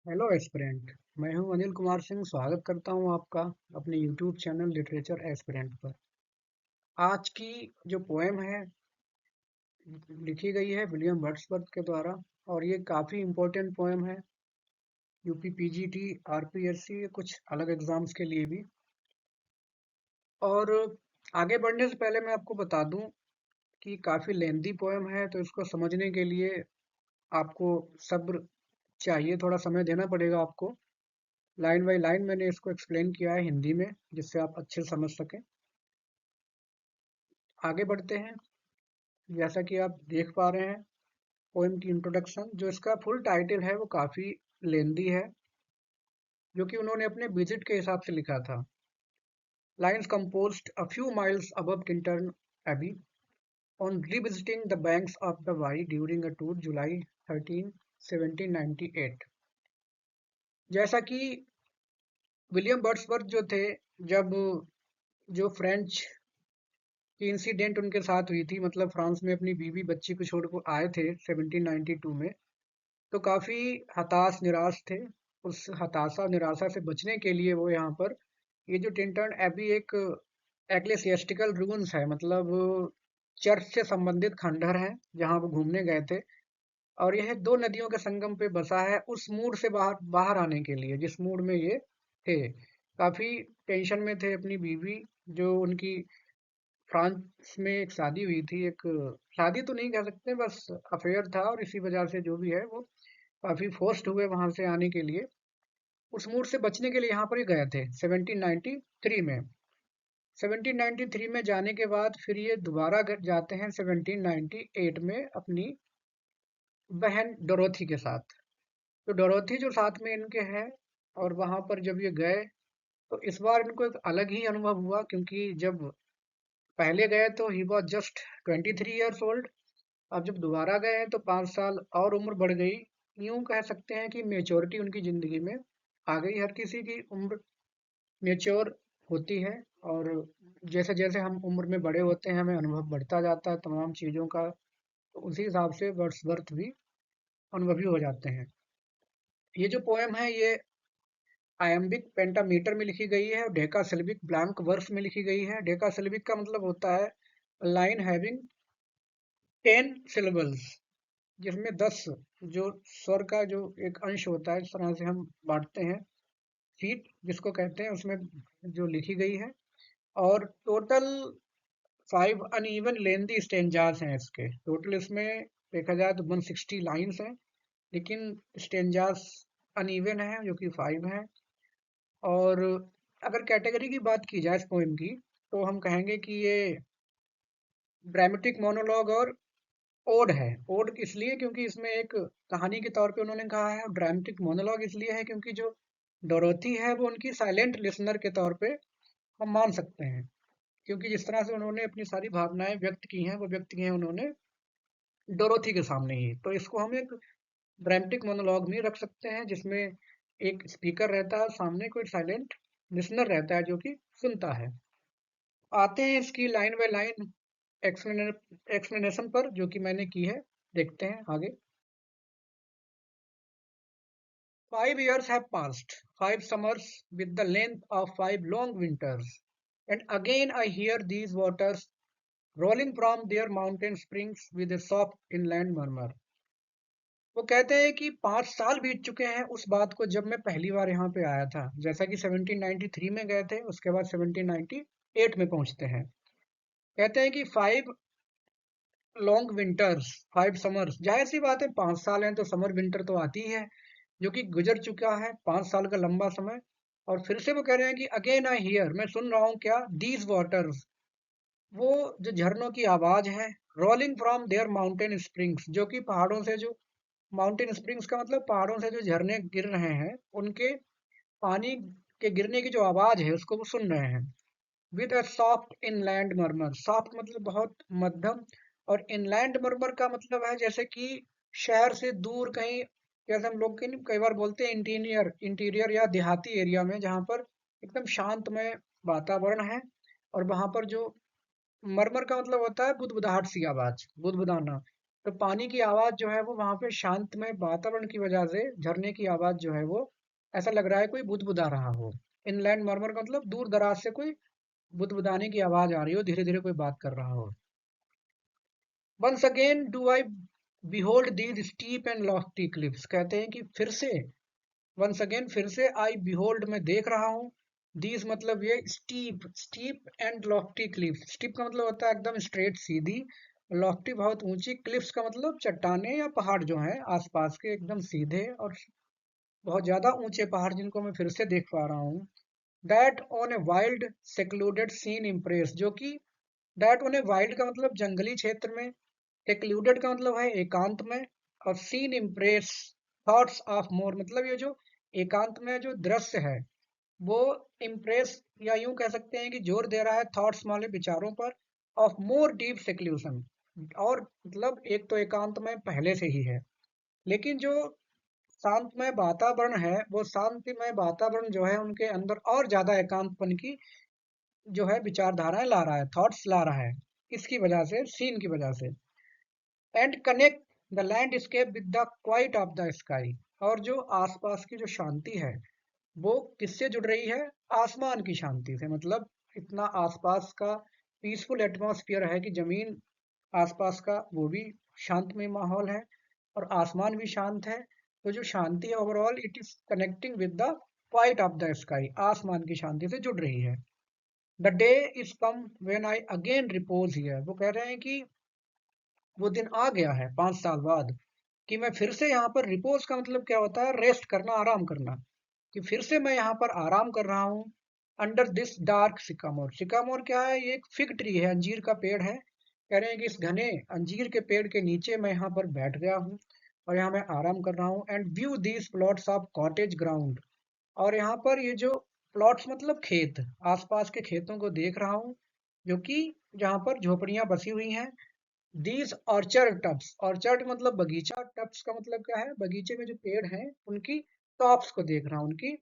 Hello aspirant. मैं हूं अनिल कुमार सिंह। स्वागत करता हूं आपका अपने यूट्यूब चैनल लिटरेचर एस्पिरेंट पर। आज की जो पोएम है लिखी गई है विलियम वर्ड्सवर्थ के द्वारा, और ये काफ़ी इम्पोर्टेंट पोएम है यूपी पीजीटी आरपीएससी कुछ अलग एग्जाम्स के लिए भी। और आगे बढ़ने से पहले मैं आपको बता दूं कि काफ़ी लेंदी पोएम है, तो इसको समझने के लिए आपको सब्र चाहिए, थोड़ा समय देना पड़ेगा आपको। लाइन बाय लाइन मैंने इसको एक्सप्लेन किया है हिंदी में, जिससे आप अच्छे से समझ सकें। आगे बढ़ते हैं। जैसा कि आप देख पा रहे हैं, पोएम की इंट्रोडक्शन, जो इसका फुल टाइटल है वो काफ़ी लेंदी है, जो कि उन्होंने अपने विजिट के हिसाब से लिखा था। Lines composed a few miles above Tintern Abbey on revisiting the banks of the Wye during a tour July 13, 1798। जैसा कि विलियम बर्ड्सवर्थ जो थे, जब जो फ्रेंच की इंसिडेंट उनके साथ हुई थी, मतलब फ्रांस में अपनी बीवी बच्ची को छोड़ कर आए थे 1792 में, तो काफ़ी हताश निराश थे। उस हताशा निराशा से बचने के लिए वो यहाँ पर ये जो टिंटर्न एबी एक एक्लेसियास्टिकल रून्स है, मतलब चर्च से संबंधित खंडहर है जहाँ वो घूमने गए थे। और यह दो नदियों के संगम पे बसा है, उस मूड से बाहर बाहर आने के लिए जिस मूड में ये थे। काफ़ी टेंशन में थे अपनी बीवी, जो उनकी फ्रांस में एक शादी हुई थी। एक शादी तो नहीं कह सकते, बस अफेयर था, और इसी वजह से जो भी है वो काफ़ी फोर्स्ड हुए वहां से आने के लिए। उस मूड से बचने के लिए यहाँ पर ही गए थे 1793 में। 1793 में जाने के बाद फिर ये दोबारा जाते हैं 1798 में अपनी बहन डोरोथी के साथ। तो डोरोथी जो साथ में इनके है, और वहां पर जब ये गए तो इस बार इनको एक अलग ही अनुभव हुआ, क्योंकि जब पहले गए तो he was just 23 years old. अब जब दोबारा गए हैं तो 5 साल और उम्र बढ़ गई। यूं कह सकते हैं कि मेच्योरिटी उनकी जिंदगी में आ गई। हर किसी की उम्र मेच्योर होती है, और जैसे जैसे हम उम्र में बड़े होते हैं हमें अनुभव बढ़ता जाता है तमाम चीज़ों का। तो उसी हिसाब से वर्ड्सवर्थ भी अनुभवी हो जाते हैं। ये जो पोएम है ये आयम्बिक पेंटामीटर में लिखी गई है और डेकासिल्बिक ब्लैंक वर्स में लिखी गई है। डेकासिल्बिक का मतलब होता है लाइन हैविंग 10 syllables, जिसमें 10 जो स्वर का जो एक अंश होता है, इस तरह से हम बांटते हैं। फीट जिसको कहते हैं, उसमें जो लिखी गई है। और टोटल 5 अनइवन लेंदी स्टेंजास हैं इसके। टोटल इसमें देखा जाए तो 160 लाइन्स हैं, लेकिन स्टेंजास अनइवन है जो कि 5 हैं। और अगर कैटेगरी की बात की जाए इस पोएम की, तो हम कहेंगे कि ये ड्रामेटिक मोनोलॉग और ओड है। ओड इसलिए क्योंकि इसमें एक कहानी के तौर पे उन्होंने कहा है। ड्रामेटिक मोनोलॉग इसलिए है क्योंकि जो डोरोथी है वो उनकी साइलेंट लिसनर के तौर पे हम मान सकते हैं, क्योंकि जिस तरह से उन्होंने अपनी सारी भावनाएं व्यक्त की हैं वो व्यक्त की हैं उन्होंने डोरोथी के सामने ही। तो इसको हम एक ड्रामेटिक मोनोलॉग में रख सकते हैं, जिसमें एक स्पीकर रहता है, सामने कोई साइलेंट लिसनर रहता है जो कि सुनता है। आते हैं इसकी लाइन बाय लाइन एक्सप्लेनेशन पर, जो कि मैंने की है। देखते हैं आगे। 5 years have passed, 5 summers with the length of 5 long winters, and again I hear these waters rolling from their mountain springs with a soft inland murmur। वो कहते हैं कि 5 साल बीत चुके हैं उस बात को जब मैं पहली बार यहाँ पे आया था। जैसा कि 1793 में गए थे, उसके बाद 1798 में पहुंचते हैं। कहते हैं कि 5 लॉन्ग विंटर्स, 5 समर्स, जाहिर सी बात है 5 साल हैं तो समर विंटर तो आती ही है, जो कि गुजर चुका है 5 साल का लंबा समय। और फिर से वो कह रहे हैं कि अगेन आई हियर, मैं सुन रहा हूँ क्या, दीज वाटर्स, वो जो झरनों की आवाज है, rolling from their mountain springs, जो कि पहाड़ों से जो माउंटेन स्प्रिंग्स का मतलब पहाड़ों से जो झरने गिर रहे हैं उनके पानी के गिरने की जो आवाज है उसको वो सुन रहे हैं। With a soft inland murmur, soft मतलब बहुत मध्यम, और इनलैंड मर्मर का मतलब है जैसे कि शहर से दूर कहीं, जैसे हम लोग कई बार बोलते हैं इंटीरियर इंटीरियर या देहाती एरिया में, जहाँ पर एकदम शांतमय वातावरण है। और वहां पर जो मरमर का मतलब होता है बुदबुदाहट सी आवाज, बुदबुदाना। तो पानी की आवाज जो है वो वहां पे शांतमय वातावरण की वजह से झरने की आवाज जो है वो ऐसा लग रहा है कोई बुदबुदा रहा हो। इनलैंड मरमर का मतलब दूर दराज से कोई बुदबुदाने की आवाज आ रही हो, धीरे धीरे कोई बात कर रहा हो। Once again do I behold these steep and lofty cliffs, कहते हैं कि फिर से, वंस अगेन फिर से, आई बिहोल्ड मैं देख रहा हूँ, दीज मतलब ये steep, steep and lofty cliffs. Steep का मतलब होता है एकदम स्ट्रेट सीधी, लॉफ्टी बहुत ऊंची, क्लिफ्स का मतलब चट्टाने या पहाड़ जो हैं आसपास के एकदम सीधे और बहुत ज्यादा ऊंचे पहाड़ जिनको मैं फिर से देख पा रहा हूँ। That on a wild secluded scene impress, जो कि दैट ऑन ए वाइल्ड का मतलब जंगली क्षेत्र में, secluded का मतलब है एकांत में, और scene impress thoughts of more, मतलब ये जो एकांत में जो दृश्य है वो इम्प्रेस या यूं कह सकते हैं कि जोर दे रहा है थॉट्स वाले विचारों पर, ऑफ मोर डीप सेक्लूशन। और मतलब एक तो एकांत में पहले से ही है, लेकिन जो शांतमय वातावरण है वो शांतिमय वातावरण जो है उनके अंदर और ज्यादा एकांतपन की जो है विचारधाराएं ला रहा है, थॉट्स ला रहा है, इसकी वजह से, सीन की वजह से। And connect the landscape with the quite of the sky, और जो आसपास की जो शांति है वो किससे जुड़ रही है? आसमान की शांति से। मतलब इतना आसपास का पीसफुल एटमॉस्फेयर है कि जमीन आसपास का वो भी शांतमय माहौल है और आसमान भी शांत है। तो जो शांति है overall it is connecting with the quite of the sky, आसमान की शांति से जुड़ रही है। The day is come when I again repose here, वो कह रहे हैं कि वो दिन आ गया है 5 साल बाद कि मैं फिर से यहाँ पर, रिपोज का मतलब क्या होता है? रेस्ट करना, आराम करना, कि फिर से मैं यहाँ पर आराम कर रहा हूँ। Under this dark sycamore, sycamore क्या है? ये एक फिग ट्री है, अंजीर का पेड़ है। कह रहे हैं कि इस घने अंजीर के पेड़ के नीचे मैं यहाँ पर बैठ गया हूँ और यहाँ मैं आराम कर रहा हूँ। And view these plots of cottage ground, और यहाँ पर ये जो प्लॉट्स मतलब खेत, आसपास के खेतों को देख रहा हूँ जो कि जहाँ पर झोपड़ियाँ बसी हुई हैं। दीज ऑर्चर्ड टब्स, ऑर्चर्ड मतलब बगीचा, टब्स का मतलब क्या है? बगीचे में जो पेड़ हैं उनकी टॉप्स को देख रहा हूँ, उनकी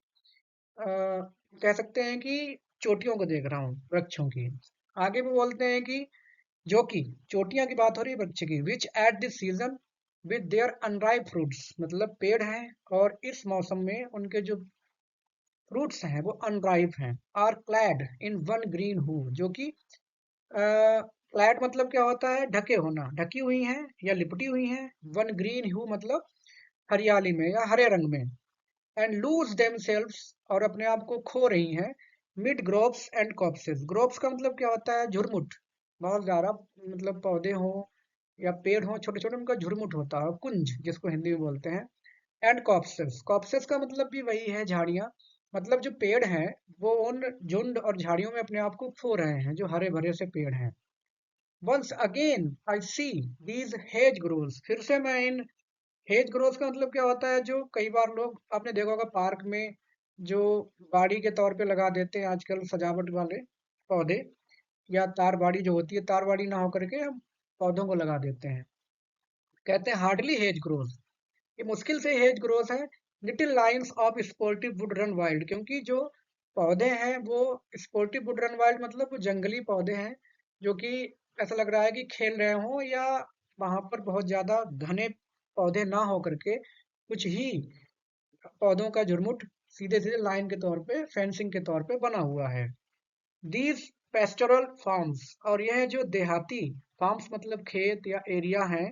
कह सकते हैं कि चोटियों को देख रहा हूँ वृक्षों की। आगे वो बोलते हैं कि जो कि चोटियां की बात हो रही है वृक्ष की, which at this season with their unripe fruits, मतलब पेड़ हैं और इस मौसम में उनके जो फ्रूट्स हैं वो अनराइप हैं। Are clad in one green hue, जो कि क्लैड मतलब क्या होता है? ढके होना, ढकी हुई हैं या लिपटी हुई हैं। वन ग्रीन ह्यू मतलब हरियाली में या हरे रंग में। एंड लूज देमसेल्व्स, और अपने आप को खो रही हैं, mid groves and corpses. Groves का मतलब क्या होता है? झुरमुट, बहुत ज्यादा मतलब पौधे हों या पेड़ हों छोटे छोटे, उनका झुरमुट होता है, कुंज जिसको हिंदी में बोलते हैं। एंड कॉप्सेस, कॉप्सेस का मतलब भी वही है, झाड़ियाँ। मतलब जो पेड़ हैं वो उन झुंड और झाड़ियों में अपने आप को खो रहे हैं, जो हरे भरे से पेड़ हैं। Once again I see these hedge groves, फिर से मैं इन हेज ग्रोव्स का मतलब क्या होता है? जो कई बार लोग, आपने देखा होगा पार्क में जो बाड़ी के तौर पे लगा देते हैं आजकल सजावट वाले पौधे, या तार बाड़ी जो होती है, तार बाड़ी ना होकर के हम पौधों को लगा देते हैं, कहते हैं हार्डली हेज ग्रोव्स, ये मुश्किल से हेज ग्रोथ है। Little lines of sportive would run wild, क्योंकि जो पौधे हैं वो स्पोर्टिव वुड रन वाइल्ड मतलब वो जंगली पौधे हैं जो कि ऐसा लग रहा है कि खेल रहे हों, या वहां पर बहुत ज्यादा घने पौधे ना हो करके कुछ ही पौधों का झुरमुट सीधे सीधे लाइन के तौर पे, फेंसिंग के तौर पे बना हुआ है। दीज पेस्टोरल फार्म्स, और यह जो देहाती फार्म्स मतलब खेत या एरिया है,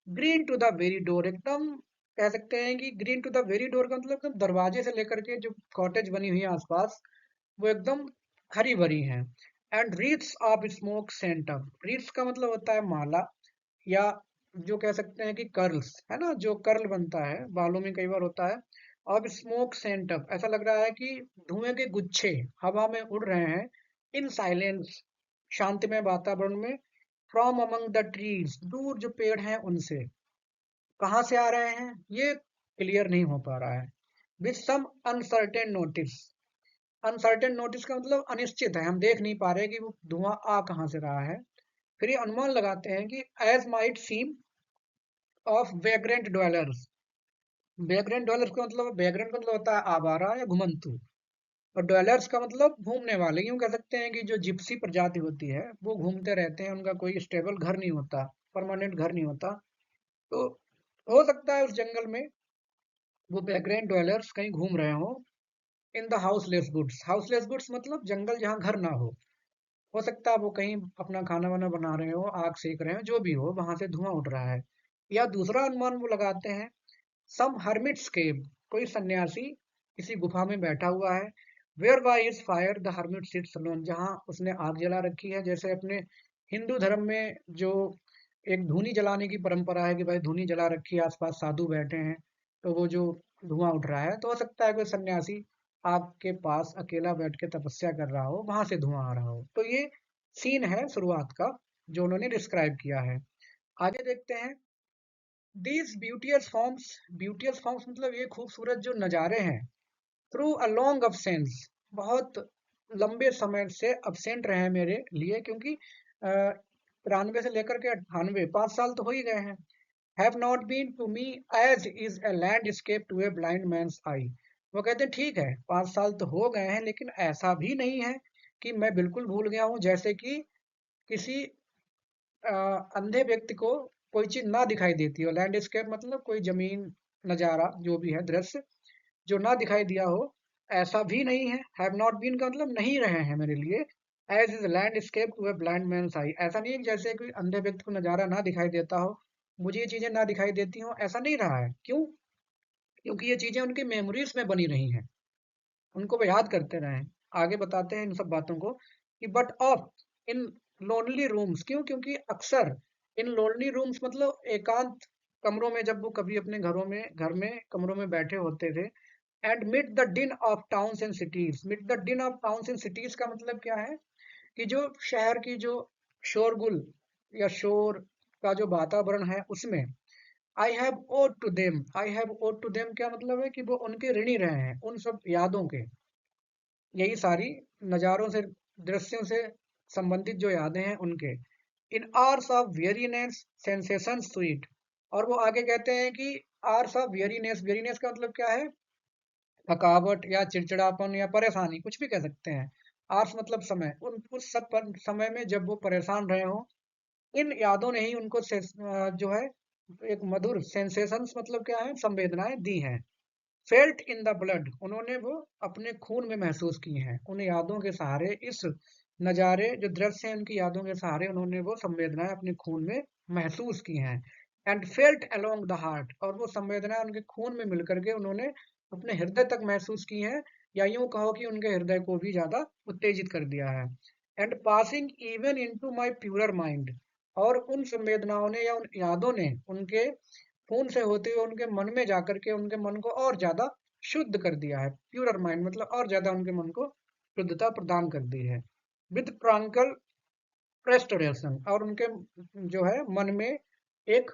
green to the very door, एकदम कह सकते हैं कि green to the very door का मतलब एकदम दरवाजे से लेकर के जो कॉटेज बनी हुई है आसपास वो एकदम हरी भरी हैं। And wreaths of smoke sent up, wreaths का मतलब होता है माला, या जो कह सकते हैं कि कर्ल्स, है ना, जो कर्ल बनता है बालों में कई बार होता है। अब स्मोक सेंट अप, ऐसा लग रहा है कि धुएं के गुच्छे हवा में उड़ रहे हैं। इन साइलेंस, शांतिमय वातावरण में। फ्रॉम अमंग द ट्रीज, दूर जो पेड़ हैं उनसे, कहाँ से आ रहे हैं ये क्लियर नहीं हो पा रहा है। With some uncertain notice, uncertain notice का मतलब अनिश्चित है, हम देख नहीं पा रहे कि वो धुआं आ कहाँ से रहा है। फिर ये अनुमान लगाते हैं कि as might seem of vagrant dwellers, vagrant dwellers का मतलब, वेग्रेंट का मतलब होता है आवारा या घुमंतू, और ड्वेलर्स का मतलब घूमने वाले, यूं कह सकते हैं कि जो जिप्सी प्रजाति होती है वो घूमते रहते हैं, उनका कोई स्टेबल घर नहीं होता, परमानेंट घर नहीं होता। तो हो सकता है उस जंगल में वो वैग्रेंट ड्वेलर्स कहीं घूम रहे हों in the houseless goods. Houseless goods मतलब जंगल जहाँ घर ना हो सकता है वो कहीं अपना खाना वाना बना रहे हो, आग सेक रहे हो, जो भी हो, वहां से धुआं उठ रहा है। या दूसरा अनुमान वो लगाते हैं, सम हर्मिट्स केव, कोई सन्यासी किसी गुफा में बैठा हुआ है। Where by is fire the hermit sits alone, जहाँ उसने आग जला रखी है। जैसे अपने हिंदू धर्म में जो एक धूनी जलाने की परंपरा है कि भाई धूनी जला रखी है, आसपास साधु बैठे हैं, तो वो जो धुआं उठ रहा है, तो हो सकता है कोई सन्यासी आग के पास अकेला बैठ के तपस्या कर रहा हो, वहां से धुआं आ रहा हो। तो ये सीन है शुरुआत का जो उन्होंने डिस्क्राइब किया है। आगे देखते हैं, दीज ब्यूटियस फॉर्म्स मतलब ये खूबसूरत जो नज़ारे हैं, थ्रू अ लॉन्ग अब्सेंस, बहुत लंबे समय से अब्सेंट रहे हैं मेरे लिए, क्योंकि 93 से लेकर के 98, 5 साल तो हो ही गए हैं। Have not been to me as is a landscape to a blind man's eye. वो कहते हैं ठीक है 5 साल तो हो गए हैं, लेकिन ऐसा भी नहीं है कि मैं बिल्कुल भूल गया हूँ, जैसे कि किसी अंधे व्यक्ति को कोई चीज ना दिखाई देती हो। लैंडस्केप मतलब कोई जमीन, नजारा, जो भी है दृश्य जो ना दिखाई दिया हो, ऐसा भी नहीं है। हैव नॉट बीन का मतलब नहीं रहे हैं मेरे लिए। As is landscape to a blind man's eye, ऐसा नहीं है कि जैसे कोई अंधे व्यक्ति को नजारा ना दिखाई देता हो, मुझे ये चीजें ना दिखाई देती हो, ऐसा नहीं रहा है। क्यों? क्योंकि ये चीजें उनकी मेमोरीज में बनी रही हैं, उनको वो याद करते रहे। आगे बताते हैं इन सब बातों को कि but of in lonely rooms, क्यों? क्योंकि अक्सर इन लोनली रूम्स मतलब एकांत कमरों में, जब वो कभी अपने घर में कमरों में बैठे होते थे, एंड मिड द डिन of towns and cities. Mid the डिन ऑफ टाउन्स एंड सिटीज का मतलब क्या है कि जो शहर की जो शोरगुल या शोर का जो वातावरण है उसमें, I have owed to them क्या मतलब है कि वो उनके ऋणी रहे हैं, उन सब यादों के। यही सारी नज़ारों से, दृश्यों से संबंधित जो यादें हैं उनके। In hours of weariness sensation sweet. और वो आगे कहते हैं कि आवर्स ऑफ वेरीनेस, वेरीनेस का मतलब क्या है? थकावट या चिड़चिड़ापन या परेशानी, कुछ भी कह सकते हैं। आर्स मतलब समय, उन उस सब समय में जब वो परेशान रहे हों, इन यादों ने ही उनको जो है एक मधुर सेंसेशंस मतलब क्या है, संवेदनाएं दी हैं। फेल्ट इन द ब्लड, उन्होंने वो अपने खून में महसूस की हैं। उन यादों के सहारे, इस नज़ारे जो दृश्य हैं उनकी यादों के सहारे उन्होंने वो संवेदनाएं अपने खून में महसूस की हैं। And felt along the heart, और वो संवेदनाएं उनके खून में मिलकर के उन्होंने अपने हृदय तक महसूस की हैं, या यूं कहो कि उनके हृदय को भी ज्यादा उत्तेजित कर दिया है। And passing even into my purer mind, और उन संवेदनाओं ने या उन यादों ने उनके खून से होते हुए उनके मन में जाकर के उनके मन को और ज्यादा शुद्ध कर दिया है। प्यूरर माइंड मतलब और ज्यादा उनके मन को शुद्धता प्रदान कर दी है। विद ट्रांकल रेस्टोरेशन, और उनके जो है मन में एक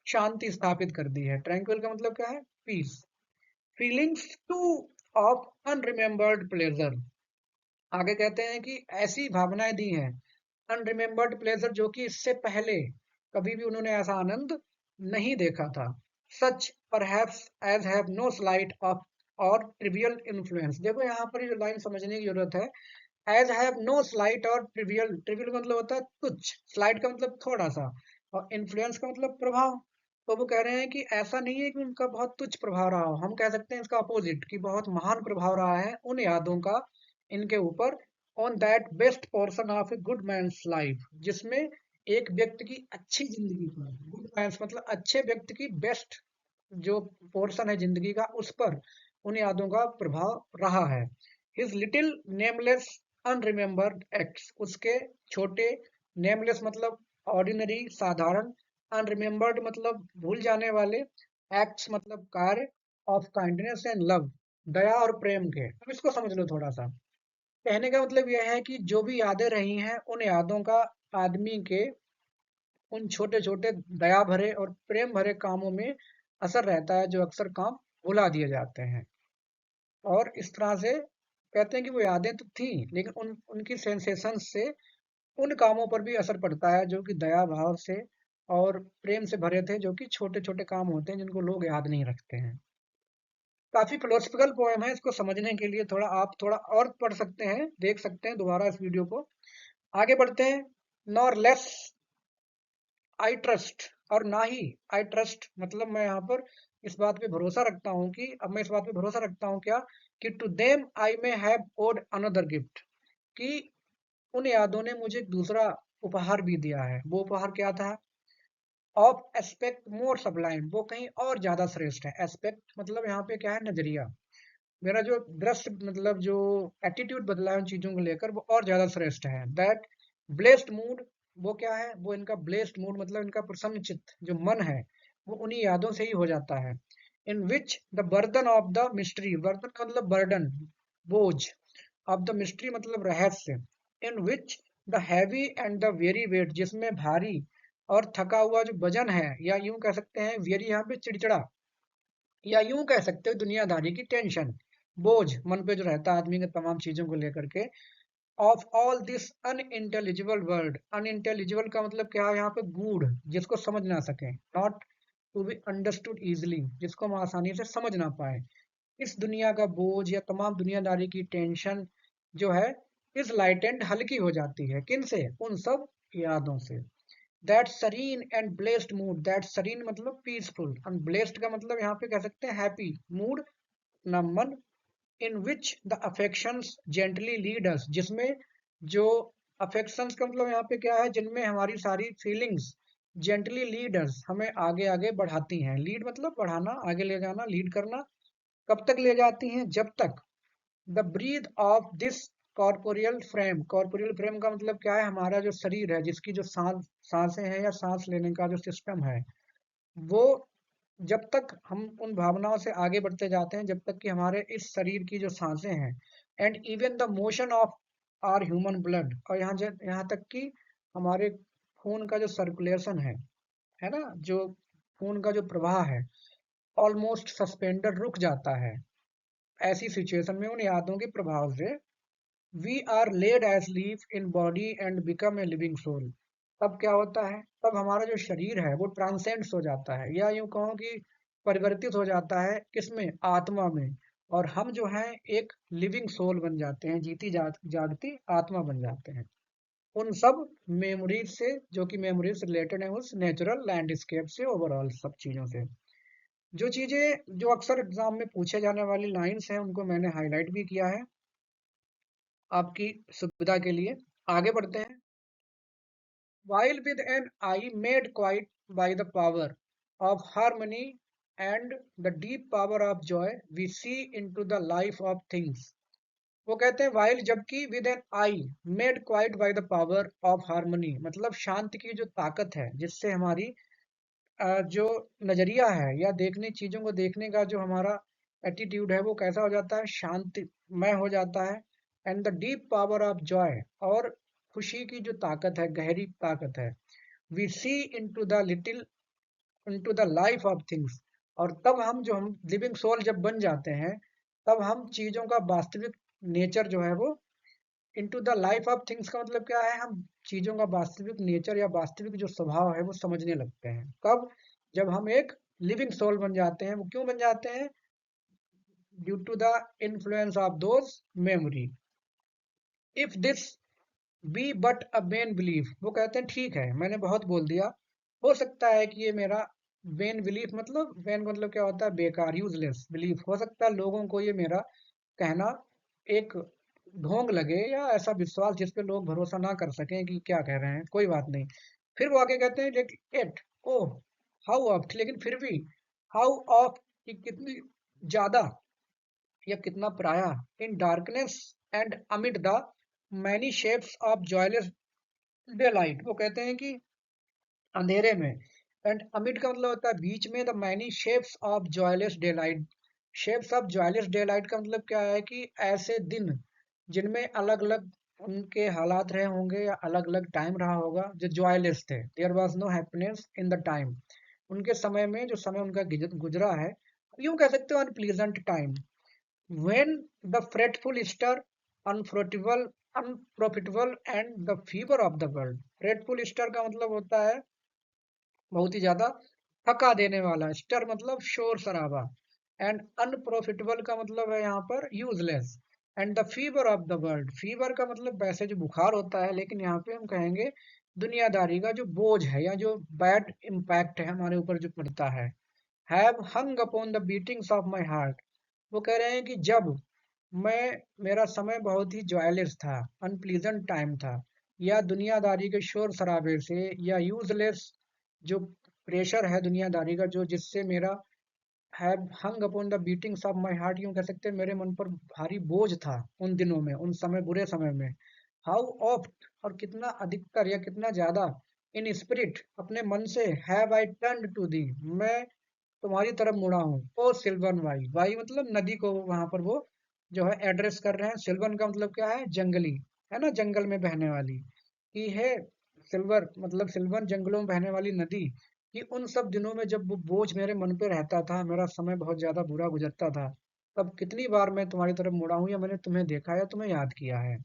शांति स्थापित कर दी है। ट्रैंक्विल का मतलब क्या है? Peace. Feelings too of unremembered pleasure, आगे कहते हैं कि ऐसी भावनाएं दी हैं, अनरिमेम्बर्ड प्लेजर, जो कि इससे पहले कभी भी उन्होंने ऐसा आनंद नहीं देखा था। Such perhaps as have no slight of or trivial influence. देखो यहाँ पर ये लाइन समझने की जरूरत है। As have no slight or trivial, trivial मतलब होता है तुच्छ, स्लाइट का मतलब थोड़ा सा, और इन्फ्लुएंस का मतलब प्रभाव। तो वो कह रहे हैं कि ऐसा नहीं है कि उनका बहुत तुच्छ प्रभाव रहा हो, हम कह सकते हैं इसका अपोजिट कि बहुत महान प्रभाव रहा है उन यादों का इनके ऊपर। On that best portion of a good man's life, जिसमें एक व्यक्ति की अच्छी जिंदगी पर, गुड मैन्स मतलब अच्छे व्यक्ति की बेस्ट जो पोर्शन है जिंदगी का, उस पर उन यादों का प्रभाव रहा है। हिज लिटिल नेमलेस अनरिमेम्बर्ड एक्ट्स, उसके छोटे, नेमलेस मतलब ऑर्डिनरी साधारण, अनरिमेम्बर्ड मतलब भूल जाने वाले, एक्ट्स मतलब कार्य, ऑफ काइंडनेस एंड लव, दया और प्रेम के। अब इसको समझ लो थोड़ा सा। कहने का मतलब यह है कि जो भी यादें रही हैं उन यादों का आदमी के उन छोटे छोटे दया भरे और प्रेम भरे कामों में असर रहता है, जो अक्सर काम भुला दिए जाते हैं। और इस तरह से कहते हैं कि वो यादें तो थी, लेकिन उनकी सेंसेशन से उन कामों पर भी असर पड़ता है जो कि दया भाव से और प्रेम से भरे थे, जो कि छोटे छोटे काम होते हैं जिनको लोग याद नहीं रखते हैं। काफी फिलोसफिकल पोएम है, इसको समझने के लिए थोड़ा आप थोड़ा और पढ़ सकते हैं, देख सकते हैं दोबारा इस वीडियो को। आगे बढ़ते हैं। नॉर लेस आई ट्रस्ट, और ना ही आई ट्रस्ट, मतलब मैं यहाँ पर इस बात पे भरोसा रखता हूँ कि अब मैं इस बात पे भरोसा रखता हूँ क्या, कि to them I may have owed another gift, कि उन यादों ने मुझे एक दूसरा उपहार भी दिया है। वो उपहार क्या था? ऑफ एस्पेक्ट मोर सबलाइम, वो कहीं और ज्यादा श्रेष्ठ है। एस्पेक्ट मतलब यहाँ पे क्या है, नजरिया। मेरा जो दृष्टि मतलब जो एटीट्यूड बदला है उन चीजों को लेकर, वो और ज्यादा श्रेष्ठ है। दैट ब्लेस्ड मूड, वो क्या है, वो इनका ब्लेस्ड मूड मतलब इनका प्रसन्न चित्त जो मन है, वो उन्हीं यादों से ही हो जाता है। In which the burden of the mystery, burden का मतलब बर्डन, बोझ, ऑफ द मिस्ट्री मतलब रहस्य, in which the heavy and the weary weight, जिसमें भारी और थका हुआ जो वजन है, या यूं कह सकते हैं वेरी यहाँ पे चिड़चिड़ा, या यूं कह सकते हो दुनियादारी की टेंशन, बोझ मन पे जो रहता है आदमी के तमाम चीजों को लेकर के, of all this unintelligible world. Unintelligible का मतलब क्या है यहाँ पे, गूढ़, जिसको समझ ना सके, not to be understood easily, जिसको हम आसानी से समझ ना पाए। इस दुनिया का बोझ या तमाम दुनियादारी की टेंशन जो है, इस लाइटेंड हल्की हो जाती है, किन से, उन सब यादों से। That serene and blessed mood, that serene मतलब पीसफुल, एंड ब्लेस्ड का मतलब यहाँ पे कह सकते हैं हैप्पी मूड, अपना मन, in which the affections gently lead us, जिसमें जो अफेक्शंस का मतलब यहाँ पे क्या है, जिनमें हमारी सारी फीलिंग्स जेंटली लीड अस, हमें आगे आगे बढ़ाती हैं। लीड मतलब बढ़ाना, आगे ले जाना, लीड करना। कब तक ले जाती हैं? जब तक the breath of this corporeal frame, corporeal frame का मतलब क्या है, हमारा जो शरीर है, जिसकी जो सांसें हैं या सांस लेने का जो सिस्टम है, वो जब तक हम उन भावनाओं से आगे बढ़ते जाते हैं, जब तक कि हमारे इस शरीर की जो सांसें हैं, and even the motion of our human blood, और यहाँ तक कि हमारे खून का जो सर्कुलेशन है ना, जो खून का जो प्रवाह है, ऑलमोस्ट सस्पेंडेड, रुक जाता है। ऐसी सिचुएशन में उन यादों के प्रभाव से we are laid asleep in body and become a living soul. तब क्या होता है, तब हमारा जो शरीर है वो ट्रांसेंड्स हो जाता है, या यूं कहो कि परिवर्तित हो जाता है, किसमें, आत्मा में। और हम जो हैं एक लिविंग सोल बन जाते हैं, जीती जागती आत्मा बन जाते हैं, उन सब मेमोरीज से, जो कि मेमोरीज रिलेटेड है उस नेचुरल लैंडस्केप से, ओवरऑल सब चीजों से। जो चीजें जो अक्सर एग्जाम में पूछे जाने वाली लाइंस हैं, उनको मैंने हाईलाइट भी किया है आपकी सुविधा के लिए। आगे बढ़ते हैं। While with an eye made quiet by the power of harmony and the deep power of joy, we see into the life of things. वो कहते हैं while, जबकि with an eye made quiet by the power of harmony, मतलब शांति की जो ताकत है, जिससे हमारी जो नजरिया है या देखने चीजों को देखने का जो हमारा एटीट्यूड है, वो कैसा हो जाता है, शांतिमय हो जाता है। And the deep power of joy, और खुशी की जो ताकत है, गहरी ताकत है। We see into the little, into the life of things, और तब हम लिविंग सोल जब बन जाते हैं, तब हम चीजों का वास्तविक नेचर जो है वो, into the life of things का मतलब क्या है, हम चीजों का वास्तविक नेचर या वास्तविक जो स्वभाव है वो समझने लगते हैं। कब? जब हम एक लिविंग सोल बन जाते हैं। वो क्यों बन जाते हैं? Due to the influence of those memory. If this be but a main belief, वो कहते हैं ठीक है मैंने बहुत बोल दिया, हो सकता है कि ये मेरा वेन बिलीफ, मतलब वेन मतलब क्या होता है, बेकार, यूजलेस बिलीफ, हो सकता है लोगों को ये मेरा कहना एक ढोंग लगे, या ऐसा विश्वास जिस पे लोग भरोसा ना कर सकें कि क्या कह रहे हैं, कोई बात नहीं। फिर वो आगे कहते हैं लेकिन एट, ओह, हाउ ऑफ्ट, लेकिन फिर भी, हाउ ऑफ, कि कितनी ज्यादा या कितना प्राया, in darkness and amid the many shapes of joyless daylight, वो कहते हैं कि अंधेरे में, एंड अमिड का मतलब होता है बीच में, the many shapes of joyless daylight. Shapes of joyless daylight का मतलब क्या है, कि ऐसे दिन जिनमें अलग अलग उनके हालात रहे होंगे, या अलग अलग टाइम रहा होगा जो जॉयलेस थे, there was no happiness in the time, उनके समय में जो समय उनका गुजरा है, यूं कह सकते हो unpleasant time. When the fretful stir, unprofitable, unprofitable and the fever of the world. Fretful stir का मतलब होता है बहुत ही ज्यादा थका देने वाला, स्टर मतलब शोर शराबा, एंड अनप्रॉफिटेबल का मतलब है यहाँ पर useless, and the fever of the world, fever का मतलब वैसे जो बुखार होता है, लेकिन यहाँ पे हम कहेंगे दुनियादारी का जो बोझ है या जो बैड इम्पैक्ट है हमारे ऊपर जो पड़ता है। Have hung upon the beatings of my heart. वो कह रहे हैं कि जब मैं मेरा समय बहुत ही जॉयलेस था, अनप्लीजेंट टाइम था, या दुनियादारी के शोर शराबे से या यूजलेस जो प्रेशर है दुनियादारी का जो जिससे मेरा have hung upon the beatings of my heart, यूं कह सकते हैं मेरे मन पर भारी बोझ था उन दिनों में, उन समय बुरे समय में। हाउ ऑफ्ट और कितना अधिकतर या कितना ज्यादा इन स्पिरिट अपने मन से have I turn to thee, मैं तुम्हारी तरफ मुड़ा हूँ। ओ सिल्वन वाई, वाई मतलब नदी को वहां पर वो जो है एड्रेस कर रहे हैं। सिल्वन का मतलब क्या है, जंगली, है ना, जंगल में बहने वाली। कि है सिल्वर मतलब सिल्वन, जंगलों में बहने वाली नदी। कि उन सब दिनों में जब वो बोझ मेरे मन पे रहता था, मेरा समय बहुत ज्यादा बुरा गुजरता था, तब कितनी बार मैं तुम्हारी तरफ मुड़ा हूँ या मैंने तुम्हें देखा या तुम्हें याद किया है।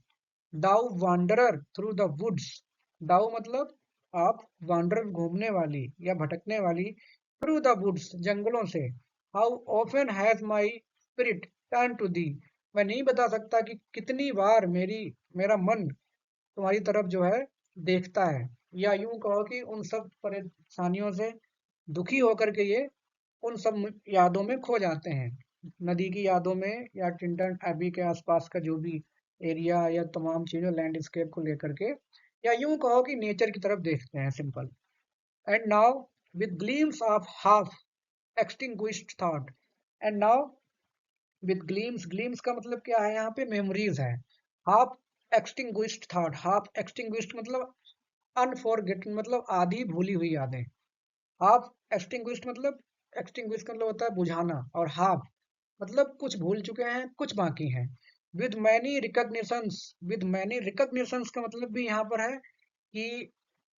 दाउ वांडरर थ्रू द वुड्स। दाउ मतलब आप, वांडरर घूमने वाली या भटकने वाली, थ्रू द वुड्स जंगलों से। How often has my spirit turn to thee. मैं नहीं बता सकता कि कितनी बार मेरा मन तुम्हारी तरफ जो है देखता है। या यूं कहो कि उन सब परेशानियों से दुखी होकर के ये उन सब यादों में खो जाते हैं, नदी की यादों में या टिंटन एबी के आसपास का जो भी एरिया या तमाम चीजों लैंडस्केप को लेकर के, या यूं कहो कि नेचर की तरफ देखते हैं, simple. And now with gleams of half extinguished thought. And now with gleams, gleams का मतलब क्या है, यहाँ पे मेमोरीज है। Half extinguished thought, half extinguished मतलब अनफॉरगेटन मतलब आधी भूली हुई यादें। हाफ एक्सटिंग्विश्ड मतलब, एक्सटिंग्विश मतलब होता है बुझाना, और हाफ मतलब कुछ भूल चुके हैं, कुछ बाकी हैं। With many recognitions, with many recognitions का मतलब भी यहाँ पर है कि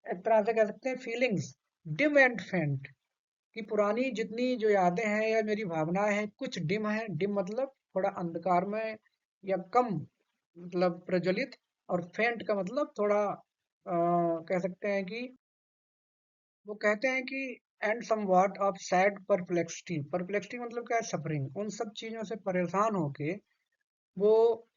एक तरह से कह सकते हैं फीलिंग्स डिम एंड फेंट, कि पुरानी जितनी जो यादें हैं या मेरी भावनाएं हैं कुछ डिम है। डिम मतलब थोड़ा अंधकार में या कम मतलब प्रज्वलित, और फेंट का मतलब थोड़ा कह सकते हैं कि, वो कहते हैं कि and somewhat of sad perplexity. Perplexity मतलब क्या है, सफरिंग। उन सब चीजों से परेशान होके वो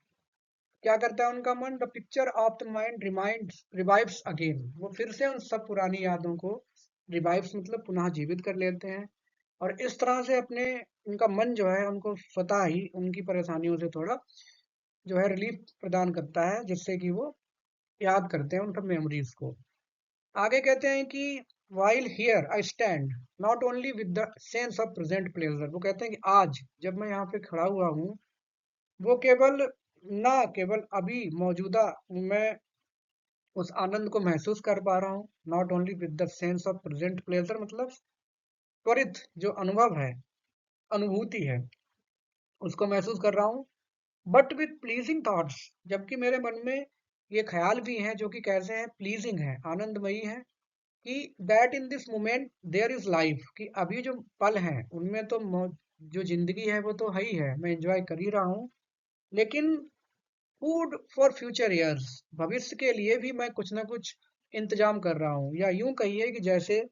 क्या करता है उनका मन, the picture of the mind reminds revives again, वो फिर से उन सब पुरानी यादों को, रिवाइव्स मतलब पुनः जीवित कर लेते हैं। और इस तरह से अपने, उनका मन जो है उनको स्वतः ही उनकी परेशानियों से थोड़ा जो है रिलीफ प्रदान करता है, जिससे कि वो याद करते हैं उन सब मेमोरीज को। आगे कहते हैं कि while here I stand not only with the sense of present pleasure. वो कहते हैं कि आज जब मैं यहाँ पे खड़ा हुआ हूँ, वो केवल ना केवल अभी मौजूदा मैं उस आनंद को महसूस कर पा रहा हूँ। Not only with the sense of present pleasure मतलब त्वरित जो अनुभव है, अनुभूति है, उसको महसूस कर रहा हूँ। बट विद प्लीजिंग थॉट्स, जबकि मेरे मन में ये ख्याल भी हैं जो कि कैसे हैं, प्लीजिंग है, आनंदमयी है। कि that in this moment there is life, कि अभी जो पल हैं उनमें तो जो जिंदगी है वो तो है ही है, मैं एंजॉय कर ही रहा हूँ। लेकिन फूड फॉर फ्यूचर ईयर्स, भविष्य के लिए भी मैं कुछ ना कुछ इंतजाम कर रहा हूँ। या यूं कहिए कि जैसे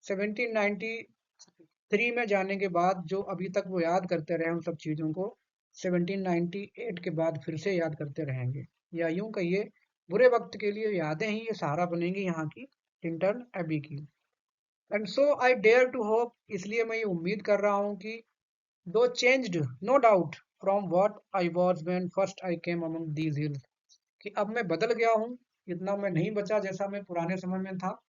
1793 में जाने के बाद जो अभी तक वो याद करते रहे उन सब चीज़ों को, 1798 के बाद फिर से याद करते रहेंगे। या यूं कहिए बुरे वक्त के लिए यादें ही ये सहारा बनेंगी यहाँ की, टिंटन एबी की। And so I dare to hope, इसलिए मैं ये उम्मीद कर रहा हूँ कि though changed no doubt from what I was when first I came among these hills, कि अब मैं बदल गया हूँ, इतना मैं नहीं बचा जैसा मैं पुराने समय में था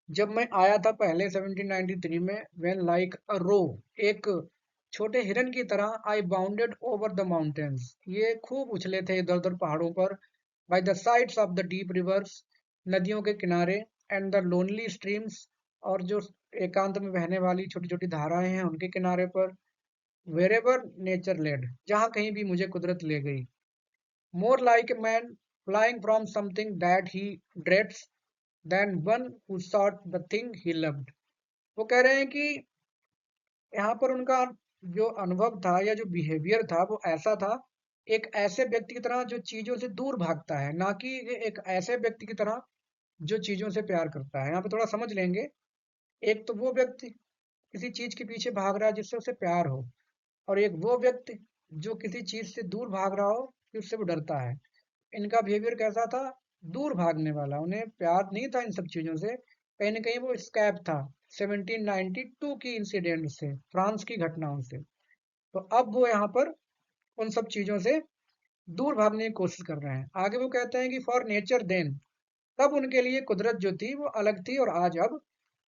जब मैं आया था पहले 1793 में। व्हेन लाइक अ रो, एक छोटे हिरन की तरह आई बाउंडेड ओवर द माउंटेन्स, ये खूब उछले थे इधर उधर पहाड़ों पर। By the sides of the deep reverse, नदियों के किनारे, एंड द लोनली स्ट्रीम्स, और जो एकांत में बहने वाली छोटी छोटी धाराएं हैं उनके किनारे पर। वेरेवर नेचर लेड, जहाँ कहीं भी मुझे कुदरत ले गई। More like a man flying from something that he dreads than one who sought the thing he loved। वो कह रहे हैं कि यहाँ पर उनका जो अनुभव था या जो बिहेवियर था वो ऐसा था, एक ऐसे व्यक्ति की तरह जो चीजों से दूर भागता है, ना कि एक ऐसे व्यक्ति की तरह जो चीजों से प्यार करता है। यहाँ पे थोड़ा समझ लेंगे, एक तो वो व्यक्ति किसी चीज के पीछे भाग रहा है जिससे उसे प्यार हो, और एक वो व्यक्ति जो किसी चीज से दूर भाग रहा हो कि उससे वो डरता है। इनका बिहेवियर कैसा था, दूर भागने वाला, उन्हें प्यार नहीं था इन सब चीजों से। कहीं ना कहीं वो स्कैप था 1792 की इंसिडेंट से, फ्रांस की घटनाओं से। तो अब वो यहाँ पर उन सब चीजों से दूर भागने की कोशिश कर रहे हैं। आगे वो कहते हैं कि फॉर नेचर देन, तब उनके लिए कुदरत जो थी वो अलग थी और आज अब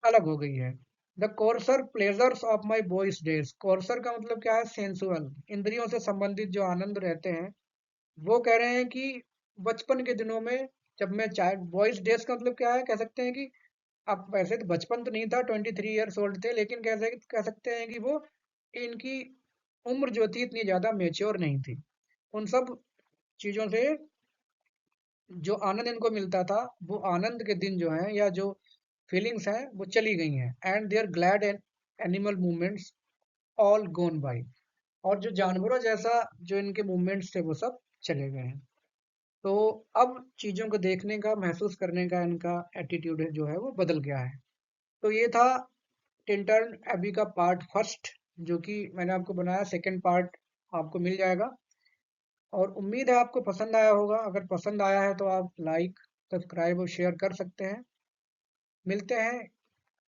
अलग हो गई है। The courser pleasures of my boys days, courser का मतलब क्या है, सेंसुअल, इंद्रियों से संबंधित जो आनंद रहते हैं। वो कह रहे हैं कि बचपन के दिनों में, जब मैं चाइल्ड, बॉयज डेज का मतलब क्या है, कह सकते हैं कि अब वैसे तो बचपन तो नहीं था, 23 ईयर्स ओल्ड थे, लेकिन कह सकते हैं कि वो, इनकी उम्र जो थी इतनी ज्यादा मेच्योर नहीं थी। उन सब चीजों से जो आनंद इनको मिलता था, वो आनंद के दिन जो हैं, या जो फीलिंग्स हैं, वो चली गई हैं। And their glad and animal movements all gone by, और जो जानवरों जैसा जो इनके मूवमेंट्स थे वो सब चले गए हैं। तो अब चीजों को देखने का, महसूस करने का इनका एटीट्यूड जो है वो बदल गया है। तो ये था टिंटन एबी का पार्ट फर्स्ट, जो कि मैंने आपको बनाया। सेकंड पार्ट आपको मिल जाएगा, और उम्मीद है आपको पसंद आया होगा। अगर पसंद आया है तो आप लाइक, सब्सक्राइब और शेयर कर सकते हैं। मिलते हैं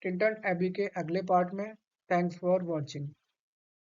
टिंटन एबी के अगले पार्ट में। Thanks for watching.